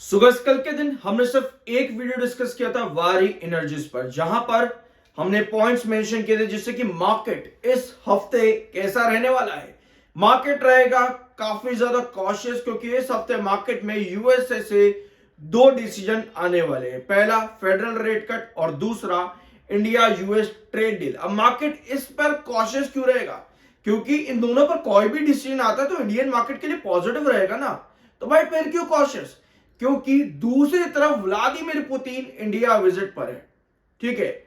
सुबह कल के दिन हमने सिर्फ एक वीडियो डिस्कस किया था वारी एनर्जीज पर, जहां पर हमने पॉइंट्स मेंशन किए थे जिससे कि मार्केट इस हफ्ते कैसा रहने वाला है। मार्केट रहेगा काफी ज्यादा कॉशियस, क्योंकि इस हफ्ते मार्केट में यूएसए से दो डिसीजन आने वाले हैं। पहला फेडरल रेट कट और दूसरा इंडिया यूएस ट्रेड डील। अब मार्केट इस पर कॉशियस क्यों रहेगा? क्योंकि इन दोनों पर कोई भी डिसीजन आता है तो इंडियन मार्केट के लिए पॉजिटिव रहेगा ना। तो भाई फिर क्यों कॉशियस? क्योंकि दूसरी तरफ व्लादिमीर पुतिन इंडिया विजिट पर है। ठीक है,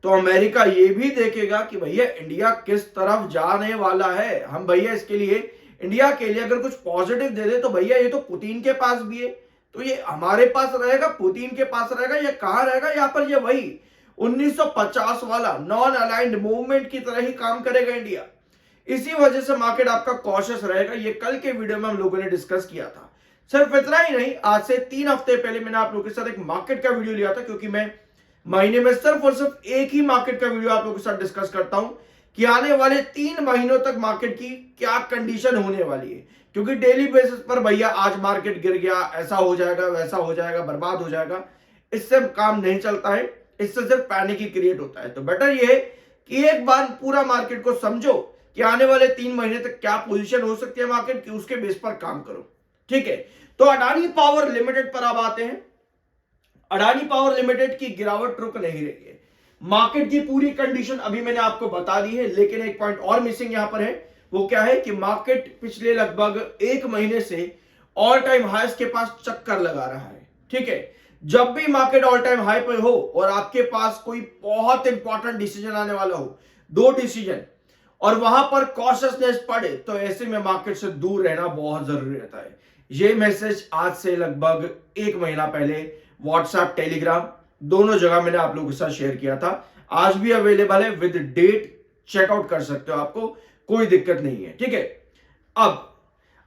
तो अमेरिका ये भी देखेगा कि भैया इंडिया किस तरफ जाने वाला है। हम भैया इसके लिए, इंडिया के लिए अगर कुछ पॉजिटिव दे दे तो भैया ये तो पुतिन के पास भी है, तो ये हमारे पास रहेगा, पुतिन के पास रहेगा, ये कहां रहेगा? यहां पर ये वही 1950 वाला नॉन अलाइंड मूवमेंट की तरह ही काम करेगा इंडिया। इसी वजह से मार्केट आपका कॉशियस रहेगा। ये कल के वीडियो में हम लोगों ने डिस्कस किया था। सिर्फ इतना ही नहीं, आज से 3 हफ्ते पहले मैंने आप लोगों के साथ एक मार्केट का वीडियो लिया था, क्योंकि मैं महीने में सिर्फ और सिर्फ एक ही मार्केट का वीडियो आप लोगों के साथ डिस्कस करता हूं कि आने वाले 3 महीनों तक मार्केट की क्या कंडीशन होने वाली है। क्योंकि डेली बेसिस पर भैया आज मार्केट गिर गया, ऐसा हो जाएगा, वैसा हो जाएगा, बर्बाद हो जाएगा, इससे काम नहीं चलता है। इससे सिर्फ पैनिक ही क्रिएट होता है। तो बेटर ये है कि एक बार पूरा मार्केट को समझो कि आने वाले 3 महीने तक क्या पोजीशन हो सकती है मार्केट की, उसके बेस पर काम करो। ठीक है, तो अडानी पावर लिमिटेड पर अब आते हैं। अडानी पावर लिमिटेड की गिरावट रुक नहीं रही है। मार्केट की पूरी कंडीशन अभी मैंने आपको बता दी है, लेकिन एक पॉइंट और मिसिंग यहां पर है। वो क्या है कि मार्केट पिछले लगभग 1 महीने से ऑल टाइम हाईस के पास चक्कर लगा रहा है। ठीक है, जब भी मार्केट ऑल टाइम हाई पे हो और आपके पास कोई बहुत इंपॉर्टेंट डिसीजन आने वाला हो, 2 डिसीजन, और वहां पर कॉशियसनेस पड़े, तो ऐसे में मार्केट से दूर रहना बहुत जरूरी रहता है। ये मैसेज आज से लगभग 1 महीना पहले व्हाट्सएप, टेलीग्राम दोनों जगह मैंने आप लोगों के साथ शेयर किया था। आज भी अवेलेबल है, विद डेट चेकआउट कर सकते हो, आपको कोई दिक्कत नहीं है। ठीक है, अब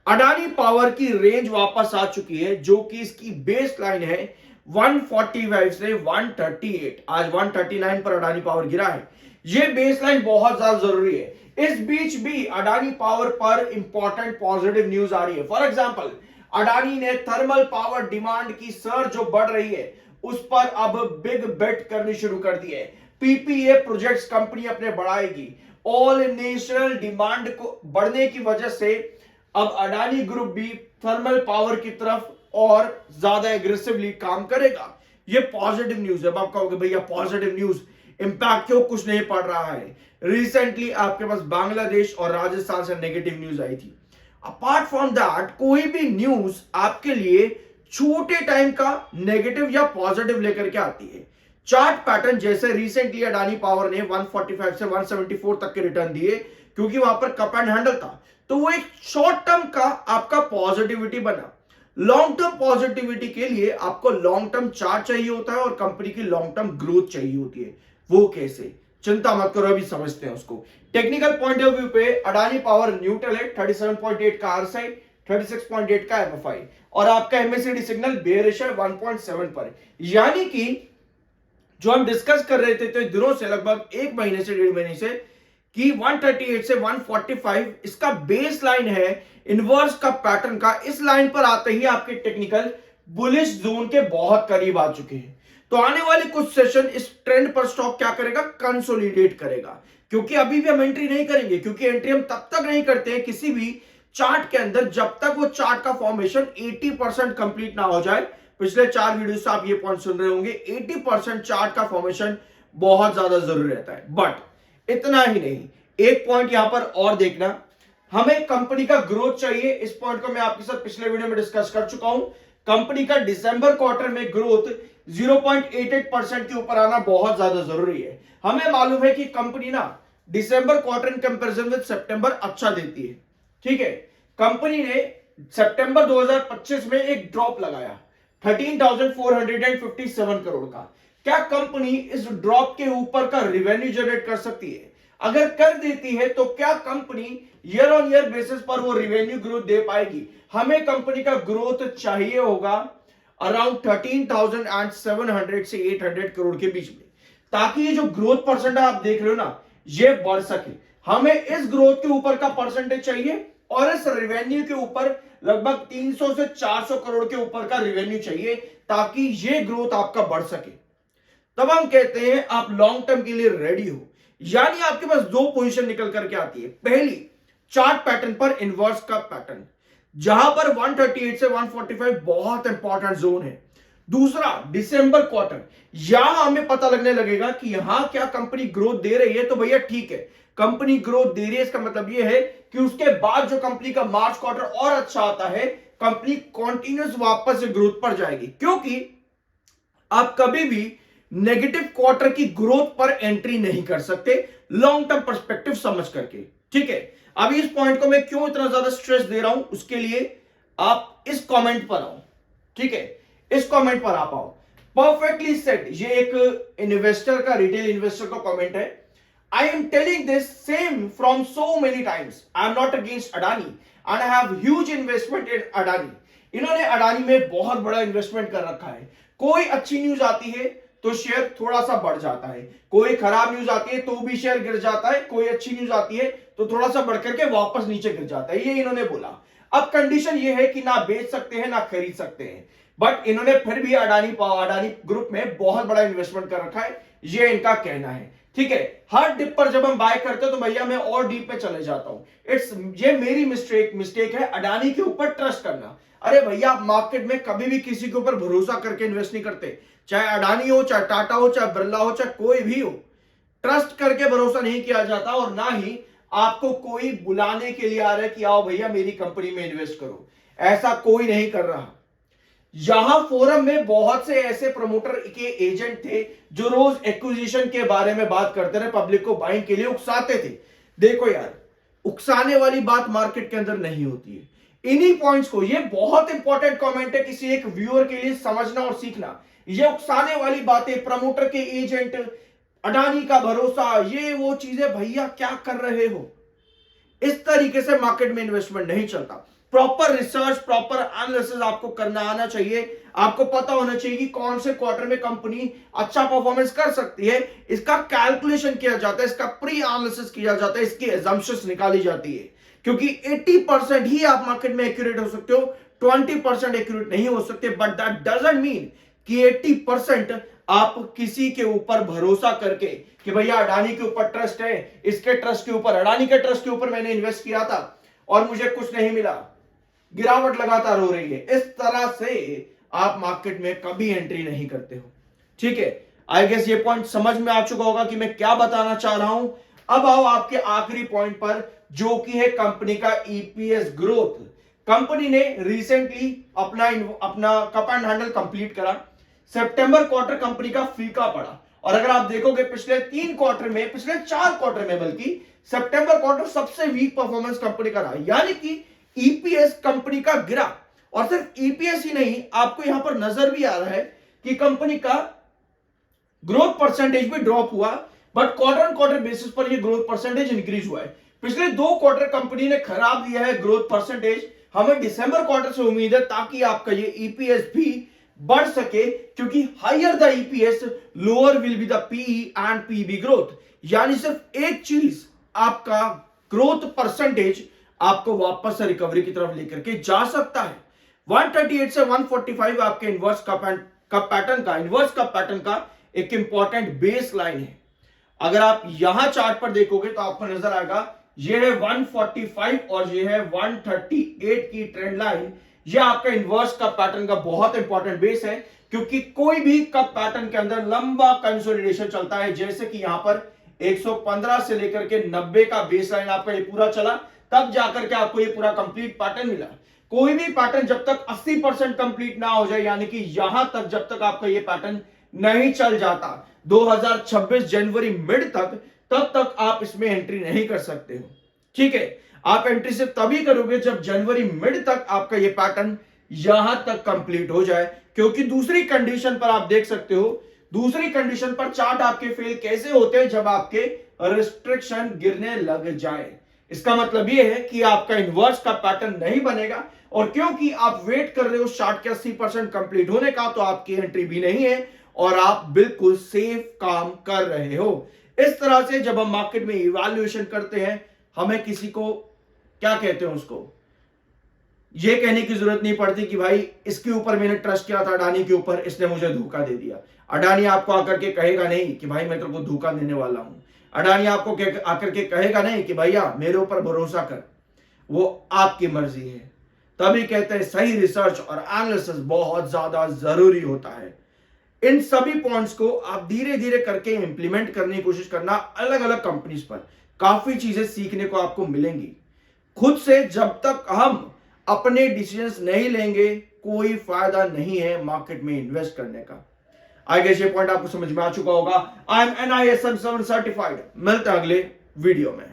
अडानी पावर की रेंज वापस आ चुकी है, जो कि इसकी बेस लाइन है 145 से 138। आज 139 पर अडानी पावर गिरा है। यह बेस लाइन बहुत ज्यादा जरूरी है। इस बीच भी अडानी पावर पर इंपॉर्टेंट पॉजिटिव न्यूज आ रही है। फॉर एग्जांपल, अडानी ने थर्मल पावर डिमांड की सर्ज जो बढ़ रही है उस पर अब बिग बेट करनी शुरू कर दी है। पीपीए प्रोजेक्ट्स कंपनी अपने बढ़ाएगी। ऑल नेशनल डिमांड को बढ़ने की वजह से अब अडानी ग्रुप भी थर्मल पावर की तरफ और ज्यादा एग्रेसिवली काम करेगा। यह पॉजिटिव न्यूज है। अब आप कहोगे भैया पॉजिटिव न्यूज, इंपैक्ट क्यों कुछ नहीं पड़ रहा है? रिसेंटली आपके पास बांग्लादेश और राजस्थान से नेगेटिव न्यूज आई थी। अपार्ट फ्रॉम दैट कोई भी न्यूज आपके लिए छोटे टाइम का नेगेटिव या पॉजिटिव लेकर के आती है। चार्ट पैटर्न जैसे रिसेंटली अडानी पावर ने 145 से 174 तक के रिटर्न दिए, क्योंकि वहां पर कप एंड हैंडल था, तो वो एक शॉर्ट टर्म का आपका पॉजिटिविटी बना। लॉन्ग टर्म पॉजिटिविटी के लिए आपको लॉन्ग टर्म चार्ट चाहिए होता है और कंपनी की लॉन्ग टर्म ग्रोथ चाहिए होती है। वो कैसे? चिंता मत करो, अभी समझते हैं उसको। टेक्निकल पॉइंट ऑफ व्यू पे अडानी पावर न्यूट्रल है। 37.8 का आरएसआई, 36.8 का एमएफआई, और आपका एमएससीडी सिग्नल बेयरिश है 1.7 पर। यानी कि जो हम डिस्कस कर रहे थे तो दिनों से, लगभग 1 महीने से 1.5 महीने से, कि 138 से 145 इसका बेस लाइन है इनवर्स का पैटर्न का। इस लाइन पर आते ही आपके टेक्निकल बुलिश जोन के बहुत करीब आ चुके हैं। तो आने वाले कुछ सेशन इस ट्रेंड पर स्टॉक क्या करेगा? कंसोलिडेट करेगा। क्योंकि अभी भी हम एंट्री नहीं करेंगे, क्योंकि एंट्री हम तब तक नहीं करते हैं किसी भी चार्ट के अंदर जब तक वो चार्ट का फॉर्मेशन 80% कंप्लीट ना हो जाए। पिछले 4 वीडियो से आप ये पॉइंट सुन रहे होंगे, 80% चार्ट का फॉर्मेशन बहुत ज्यादा जरूरी रहता है। बट इतना ही नहीं, एक पॉइंट यहां पर और देखना, हमें कंपनी का ग्रोथ चाहिए। इस पॉइंट को मैं आपके साथ पिछले वीडियो में डिस्कस कर चुका हूं। कंपनी का दिसंबर क्वार्टर में ग्रोथ 0.88% के ऊपर आना बहुत ज्यादा जरूरी है। हमें मालूम है कि कंपनी ना दिसंबर क्वार्टर इन कंपैरिजन विद सितंबर अच्छा देती है। ठीक है, कंपनी ने सितंबर 2025 में एक ड्रॉप लगाया 13,457 करोड़ का। क्या कंपनी इस ड्रॉप के ऊपर का रेवेन्यू जनरेट कर सकती है? अगर कर देती है तो क्या company year on year basis पर वो रेवेन्यू ग्रोथ दे पाएगी? हमें कंपनी का ग्रोथ चाहिए होगा अराउंड 13,700 से 800 करोड़ के बीच में, ताकि ये जो ग्रोथ परसेंट आप देख रहे हो ना, ये बढ़ सके। हमें इस ग्रोथ के ऊपर का परसेंटेज चाहिए और इस रेवेन्यू के ऊपर लगभग 300 से 400 करोड़ के ऊपर का रेवेन्यू चाहिए ताकि ये ग्रोथ आपका बढ़ सके। तब हम कहते हैं आप लॉन्ग टर्म के लिए रेडी हो। यानी आपके पास दो पोजीशन निकल करके आती है। पहली, चार्ट पैटर्न पर इन्वर्स का पैटर्न, जहां पर 138 से 145 बहुत इंपॉर्टेंट जोन है। दूसरा, दिसंबर क्वार्टर, यहां हमें पता लगने लगेगा कि यहां क्या कंपनी ग्रोथ दे रही है, तो भैया ठीक है, कंपनी ग्रोथ दे रही है, इसका मतलब यह है कि उसके बाद जो कंपनी का मार्च क्वार्टर और अच्छा आता है, कंपनी कॉन्टिन्यूस वापस से ग्रोथ पर जाएगी। क्योंकि आप कभी भी नेगेटिव क्वार्टर की ग्रोथ पर एंट्री नहीं कर सकते लॉन्ग टर्म पर्सपेक्टिव समझ करके। ठीक है, अभी इस पॉइंट को मैं क्यों इतना ज्यादा स्ट्रेस दे रहा हूं, उसके लिए आप इस कमेंट पर आओ। ठीक है, इस कमेंट पर आप आओ। परफेक्टली सेट, ये एक इन्वेस्टर का, रिटेल इन्वेस्टर का कमेंट है। I am telling this same from so many times. I am not against Adani and I have huge investment in Adani. इन्होंने अडानी में बहुत बड़ा इन्वेस्टमेंट कर रखा है। कोई अच्छी न्यूज आती है तो शेयर थोड़ा सा बढ़ जाता है, कोई खराब न्यूज आती है तो भी शेयर गिर जाता है, कोई अच्छी न्यूज आती है तो थोड़ा सा बढ़ करके वापस नीचे गिर जाता है। ये इन्होंने बोला। अब कंडीशन ये है कि ना बेच सकते हैं ना खरीद सकते हैं, बट इन्होंने फिर भी अडानी ग्रुप में बहुत बड़ा इन्वेस्टमेंट कर रखा है, ये इनका कहना है। ठीक है, हर डिप पर जब हम बाय करते हैं तो भैया मैं और डीप पे चले जाता हूं। ये मेरी मिस्टेक है अडानी के ऊपर ट्रस्ट करना। अरे भैया, आप मार्केट में कभी भी किसी के ऊपर भरोसा करके इन्वेस्ट नहीं करते, चाहे अडानी हो, चाहे टाटा हो, चाहे बिरला हो, चाहे कोई भी हो। ट्रस्ट करके भरोसा नहीं किया जाता, और ना ही आपको कोई बुलाने के लिए आ रहा है कि आओ भैया मेरी कंपनी में इन्वेस्ट करो, ऐसा कोई नहीं कर रहा। यहां फोरम में बहुत से ऐसे प्रमोटर के एजेंट थे जो रोज एक्विजिशन के बारे में बात करते रहे, पब्लिक को बाइंग के लिए उकसाते थे। देखो यार, उकसाने वाली बात मार्केट के अंदर नहीं होती है। इन्हीं पॉइंट्स को, ये बहुत इंपॉर्टेंट कमेंट है किसी एक व्यूअर के लिए समझना और सीखना। ये उकसाने वाली बातें, प्रमोटर के एजेंट, अडानी का भरोसा, ये वो चीजें, भैया क्या कर रहे हो? इस तरीके से मार्केट में इन्वेस्टमेंट नहीं चलता। प्रॉपर रिसर्च, प्रॉपर एनालिसिस आपको करना आना चाहिए। आपको पता होना चाहिए कि कौन से क्वार्टर में कंपनी अच्छा परफॉर्मेंस कर सकती है। इसका कैलकुलेशन किया जाता है, इसका प्री एनालिसिस किया जाता है, इसकी assumptions निकाली जाती है। क्योंकि 80% ही आप मार्केट में एक्यूरेट हो सकते हो, 20% एक्यूरेट नहीं हो सकते। बट दैट डजंट मीन कि 80% आप किसी के ऊपर भरोसा करके कि भैया अडानी के ऊपर ट्रस्ट है, इसके ट्रस्ट के ऊपर, अडानी के ट्रस्ट के ऊपर मैंने इन्वेस्ट किया था और मुझे कुछ नहीं मिला, गिरावट लगातार हो रही है, इस तरह से आप मार्केट में कभी एंट्री नहीं करते हो। ठीक है, आई गेस ये पॉइंट समझ में आ चुका होगा कि मैं क्या बताना चाह रहा हूं। अब आओ आपके आखिरी पॉइंट पर, जो कि है कंपनी का ईपीएस ग्रोथ। कंपनी ने रिसेंटली अपना कप एंड हैंडल कंप्लीट करा। सितंबर क्वार्टर कंपनी का फीका पड़ा, और अगर आप देखोगे पिछले 3 क्वार्टर में, पिछले 4 क्वार्टर में बल्कि सितंबर क्वार्टर सबसे वीक परफॉर्मेंस कंपनी का रहा। यानी कि ईपीएस कंपनी का गिरा, और सिर्फ ईपीएस ही नहीं, आपको यहां पर नजर भी आ रहा है कि कंपनी का ग्रोथ परसेंटेज भी ड्रॉप हुआ, but quarter on quarter basis पर यह ग्रोथ परसेंटेज इंक्रीज हुआ है। पिछले 2 क्वार्टर कंपनी ने खराब दिया है ग्रोथ परसेंटेज। हमें दिसंबर क्वार्टर से उम्मीद है ताकि आपका ये ईपीएस भी बढ़ सके, क्योंकि higher the EPS lower will be the PE and PB growth. यानी सिर्फ एक चीज, आपका ग्रोथ परसेंटेज आपको वापस से रिकवरी की तरफ लेकर के जा सकता है। 138 से 145 आपके इन्वर्स कप पैटर्न का एक इंपॉर्टेंट बेस लाइन है। अगर आप यहां चार्ट पर देखोगे तो आपको नजर आएगा, ये है 145 और ये है 138 की ट्रेंड लाइन। ये आपका इन्वर्स कप पैटर्न का बहुत इंपॉर्टेंट बेस है, क्योंकि कोई भी कप पैटर्न के अंदर लंबा कंसोलिडेशन चलता है, जैसे कि यहां पर 115 से लेकर के 90 का बेस लाइन आपका ये पूरा चला, तब जाकर के आपको ये पूरा कंप्लीट पैटर्न मिला। कोई भी पैटर्न जब तक 80% कंप्लीट ना हो जाए, यानी कि यहां तक जब तक आपका ये पैटर्न नहीं चल जाता 2026 जनवरी मिड तक, तब तक आप इसमें एंट्री नहीं कर सकते हो। ठीक है, आप एंट्री सिर्फ तभी करोगे जब जनवरी मिड तक आपका ये पैटर्न यहां तक कंप्लीट हो जाए। क्योंकि दूसरी कंडीशन पर आप देख सकते हो, दूसरी कंडीशन पर चार्ट आपके फेल कैसे होते हैं, जब आपके रिस्ट्रिक्शन गिरने लग जाए। इसका मतलब यह है कि आपका इन्वर्स का पैटर्न नहीं बनेगा, और क्योंकि आप वेट कर रहे हो चार्ट के 80% कंप्लीट होने का, तो आपकी एंट्री भी नहीं है और आप बिल्कुल सेफ काम कर रहे हो। इस तरह से जब हम मार्केट में इवैल्यूएशन करते हैं, हमें किसी को क्या कहते हैं उसको, ये कहने की जरूरत नहीं पड़ती कि भाई इसके ऊपर मैंने ट्रस्ट किया था, अडानी के ऊपर, इसने मुझे धोखा दे दिया। अडानी आपको आकर के कहेगा नहीं कि भाई मैं तेरे को धोखा देने वाला हूं। अडानी आपको आकर के कहेगा नहीं कि भैया मेरे ऊपर भरोसा कर। वो आपकी मर्जी है। तभी कहते हैं सही रिसर्च और एनालिसिस बहुत ज्यादा जरूरी होता है। इन सभी पॉइंट्स को आप धीरे धीरे करके इंप्लीमेंट करने की कोशिश करना। अलग अलग कंपनीज पर काफी चीजें सीखने को आपको मिलेंगी। खुद से जब तक हम अपने डिसीजंस नहीं लेंगे, कोई फायदा नहीं है मार्केट में इन्वेस्ट करने का। आई गेस ये पॉइंट आपको समझ में आ चुका होगा। I am NISM 7 certified. मिलते हैं अगले वीडियो में।